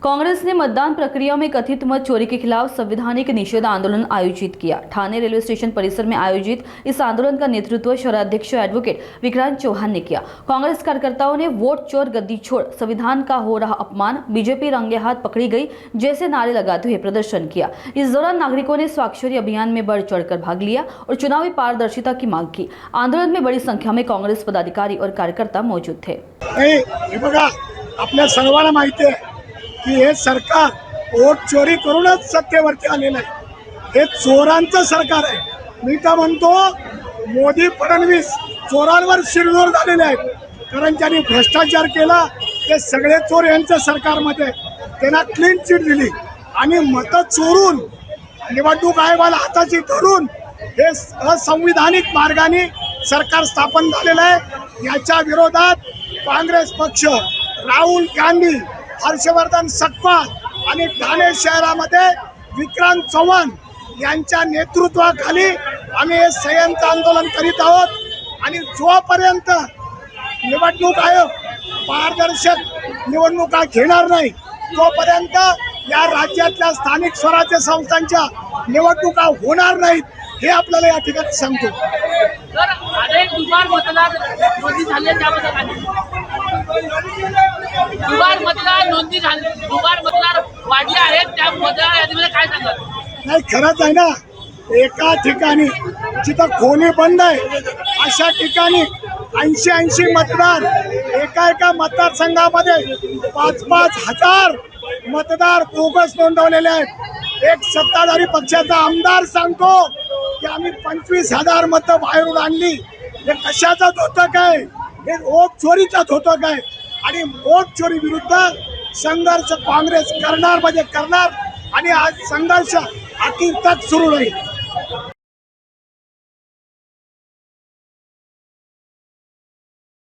कांग्रेस ने मतदान प्रक्रिया में कथित मत चोरी के खिलाफ संवैधानिक निषेध आंदोलन आयोजित किया। ठाणे रेलवे स्टेशन परिसर में आयोजित इस आंदोलन का नेतृत्व शहराध्यक्ष एडवोकेट विक्रांत चौहान ने किया। कांग्रेस कार्यकर्ताओं ने वोट चोर गद्दी छोड़, संविधान का हो रहा अपमान, बीजेपी रंगे हाथ पकड़ी गई जैसे नारे लगाते हुए प्रदर्शन किया। इस दौरान नागरिकों ने स्वाक्षरी अभियान में बढ़ चढ़कर भाग लिया और चुनावी पारदर्शिता की मांग की। आंदोलन में बड़ी संख्या में कांग्रेस पदाधिकारी और कार्यकर्ता मौजूद थे। आपल्या सर्वांना माहिती आहे की हे सरकार वोट चोरी करूनच सत्तेवरती आलेलं आहे। हे चोरांचं सरकार आहे। मी तर म्हणतो मोदी फडणवीस चोरांवर शिरजोर झालेले आहेत, कारण त्यांनी भ्रष्टाचार केला। ते सगळे चोर यांच्या सरकारमध्ये त्यांना क्लीन चिट दिली आणि मतं चोरून निवडणूक आयोगाला हाताची धरून हे असंविधानिक मार्गाने सरकार स्थापन झालेलं आहे। याच्या विरोधात काँग्रेस पक्ष, राहुल गांधी, हर्षवर्धन सटपाल आणि ठाणे शहरामध्ये विक्रांत चव्हाण यांच्या नेतृत्वाखाली आम्ही हे संयंत्र आंदोलन करीत आहोत। आणि जोपर्यंत निवडणूक आयोग पारदर्शक निवडणुका घेणार नाही तोपर्यंत या राज्यातल्या स्थानिक स्वराज्य संस्थांच्या निवडणुका होणार नाहीत, हे आपल्याला या ठिकाणी सांगतो। सर, अनेक दुबार मतदार नोंदी झाले, त्याबद्दल दुबार मतदार वाढले आहेत, त्या मतदार यादीमध्ये काय सांगाल? नाही, खरंच आहे ना, एका ठिकाणी जिथं खोली बंद आहे अशा ठिकाणी 80 मतदार एका मतदारसंघामध्ये 5-5 हजार मतदार बोगस नोंदवलेले आहेत। एक सत्ताधारी पक्षाचा आमदार सांगतो की आम्ही 25,000 मतं बाहेरून आणली। हे कशाचं होतं काय? हे वोट चोरीचं होतं काय? आणि वोट चोरी विरुद्ध संघर्ष काँग्रेस करणार म्हणजे करणार, आणि आज संघर्ष अखेर तक सुरू राहील।